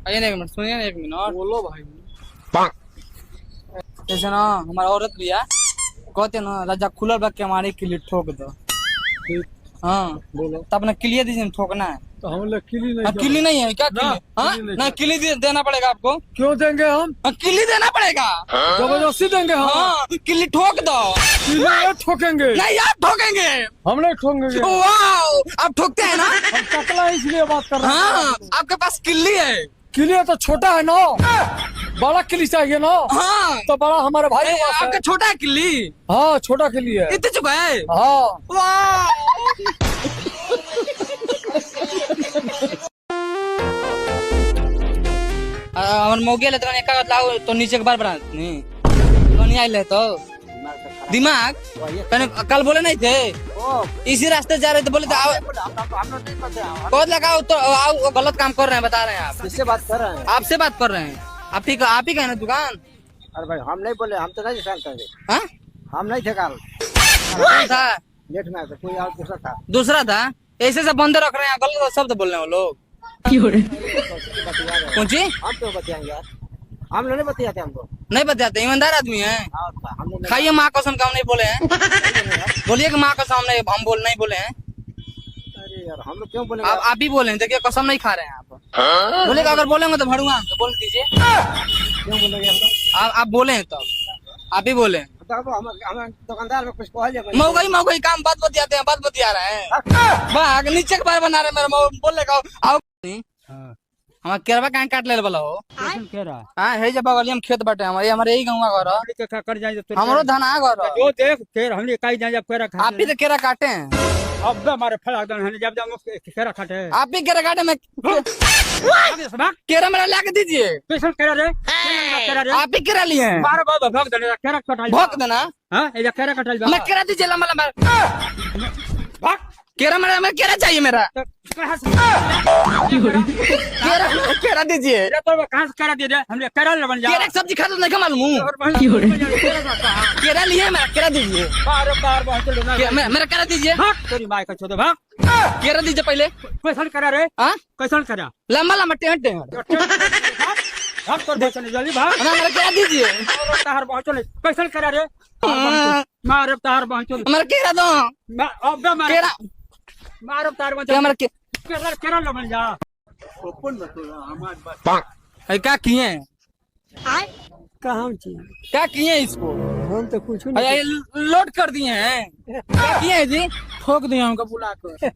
आइए ना एक मिनट, सुनिए ना एक मिनट। बोलो भाई। जैसे ना हमारा औरत लिया कहते ना राजा खुलर बा के हमारे के लिए ठोक दो। ठीक, हाँ बोलो। तो अपना क्लियर दीजिए, ठोकना है। तो हम लोग किली नहीं किली नहीं है क्या? ना, किली हाँ किली नहीं ना, किली देना पड़ेगा आपको। क्यों देंगे हम? किली देना पड़ेगा। जबरदस्ती देंगे हम? हाँ किली ठोक दो। किली नहीं ठोकेंगे। नहीं आप ठोकेंगे। हम नहीं ठोकेंगे। वाओ, आप ठोकते हैं ना? हम टकला है इसलिए बात कर रहे हैं। हाँ आपके पास किल्ली है। किली तो छोटा है ना, बड़ा किली चाहिए ना। हाँ तो बड़ा हमारे भाई के पास है। आपका छोटा है किल्ली? हाँ छोटा किली है। इतने चुका है? हाँ वाह हमर मौगे ले तो एका लाओ तो नीचे के बार बना नहीं तो नहीं आइले तो दिमाग मैंने कल बोले नहीं थे इसी रास्ते जा रहे थे, बोले थे आओ बहुत लगाओ तो आओ, गलत काम कर रहे हैं, बता रहे हैं आप। किससे बात कर रहे हैं? आपसे बात कर रहे हैं। आप ही का है ना दुकान? अरे भाई हम नहीं बोले, हम तो नहीं सेल कर रहे। हाँ हम नहीं थे कल, कौन था? लेट में आया था, कोई और दूसरा था। दूसरा था। ऐसे सब बंदे रख रहे हैं, गलत शब्द बोल रहे हैं वो लोग। कौन सी? हम क्यों बताएंगे यार, हम लोग नहीं बताते हमको। नहीं बताते, ईमानदार आदमी है। हमने नहीं। खाइए माँ कसम का हम नहीं बोले हैं। बोलिए कि माँ कसम हम नहीं बोले हैं। अरे यार हम लोग क्यों बोले? आप ही बोले हैं, देखिए कसम नहीं खा रहे हैं आप। बोले अगर बोलेंगे तो भड़ूंगा, बोल दीजिए। क्यों बोलेंगे हम लोग? आप बोले हैं तो आप ही बोले। हम दुकानदार में कुछ कहा जाए? मौगई काम बात बतियाते हैं, बात बतिया रहे हैं। बाग नीचे के बार बना रहे मेरा बोले का आओ। हमारा केरवा कहाँ काट ले वाला हो? हाँ है जब बगलिया में खेत बाटे हमारे यही गाँव घर कर जाए हमारो धना घर। जो देख फिर हमने कहीं जाए जब केरा आप ही तो केरा काटे हैं। अब हमारे फल जब जब केरा खाते आप ही केरा काटे में केरा मेरा ला के दीजिए। कैसे केरा रे? केरा रे? आप ही केरा लिए हैं। बारह बार भग देना केरा कटाई। भोग देना। हाँ ये केरा कटाई मैं केरा दीजिए लंबा लंबा। केरा मेरा केरा चाहिए मेरा। केरा दीजिए। कहाँ से केरा दे दे? हमने केरा ले बन जा। केरा की सब्जी खाता नहीं मालूम। केरा लिए मेरा केरा दीजिए। मेरा केरा दीजिए। तेरी माँ का छोड़ भाग। केरा दीजिए पहले। कैसन करा रे? हाँ कैसन करा? लंबा लंबा टेंट भाग तोर बचने जल्दी भाग। मेरा केरा दीजिए। तार पहुँचो ले। कैसन करा रे? मारे तार पहुँचो। मेरा केरा दो। अब मारे केरा मारो तार पहुँचो। मेरा केरा केरा ले बन जा। क्या किए हैं? कहाँ क्या किए हैं इसको? हम तो कुछ लोड कर दिए हैं। क्या किए हैं जी? ठोक दिए हमको बुला कर।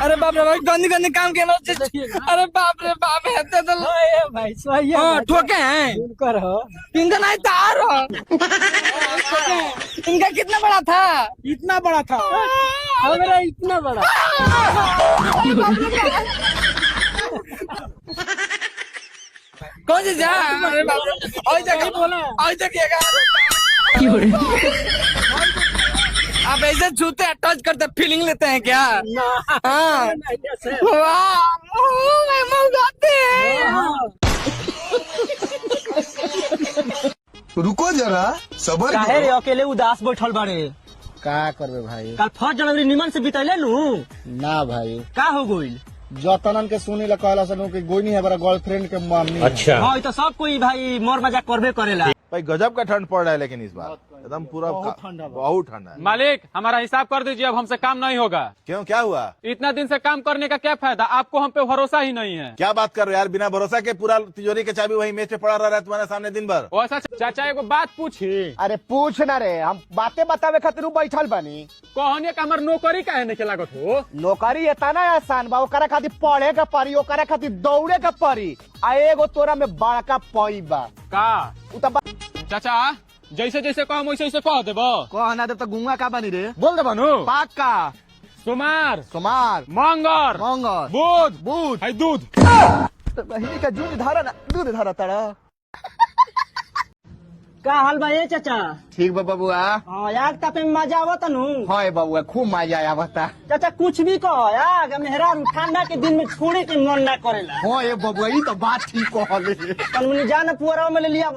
अरे बाप रे भाई, गंदी गंदी काम किया। अरे बाप रे बाप है तो भाई सही है। हाँ ठोके हैं। इनका नहीं तार इनका कितना बड़ा था? इतना बड़ा था हमारा, इतना बड़ा। कौन सी जा? अरे बाप रे और देखिएगा। आप ऐसे छूते हैं, टच करते फीलिंग लेते हैं क्या? हाँ रुको जरा सबर काहे रे अकेले उदास बैठल बारे? का करबे भाई? कल 1 जनवरी निमन से बितैले नु ना भाई, का हो गइल? जतनन के सुनी ला कहला सनु कि गोइनी है बड़ा गर्लफ्रेंड के मामनी। अच्छा हाँ तो सब कोई भाई मोर मजाक करबे करेला। भाई गजब का ठंड पड़ रहा है, लेकिन इस बार एकदम पूरा बहुत ठंडा है। मालिक हमारा हिसाब कर दीजिए, अब हमसे काम नहीं होगा। क्यों, क्या हुआ? इतना दिन से काम करने का क्या फायदा? आपको हम पे भरोसा ही नहीं है। क्या बात कर रहे हो यार, बिना भरोसा के पूरा तिजोरी के चाबी वही मेज पे पड़ा रहा है तुम्हारे सामने दिन भर। वैसा चाचा एगो बात पूछी। अरे पूछ ना रे, हम बातें बतावे खातिर बैठल बानी। कहने का हमार नौकरी काहे नहीं लागत हो? नौकरी इतना आसान बा, ओकरा खातिर पढ़े के पड़ी, ओकरा खातिर दौड़े के पड़ी। आ एगो तोरा में बड़का पई बा का उ त चाचा जैसे जैसे कहम वैसे वैसे कह देबो। कहना देब त गुंगा का बनी रे, बोल देबो नु। पाका सोमार सोमार मंगर मंगर बुध बूध है दूध। बहिनी का दूध धारा ना, दूध धारा तारा। का हाल बा ये चाचा? ठीक बा बबुआ। हाँ यार तापे में मजा आवत नु। हाय बबुआ खूब मजा आवता। चाचा कुछ भी कहो यार, मेहरा ठंडा के दिन में छोड़े के मन ना करेला। हाँ ये बबुआ, ई तो बात ठीक कहले। तन मुनी जान पुअरा में ले लिया।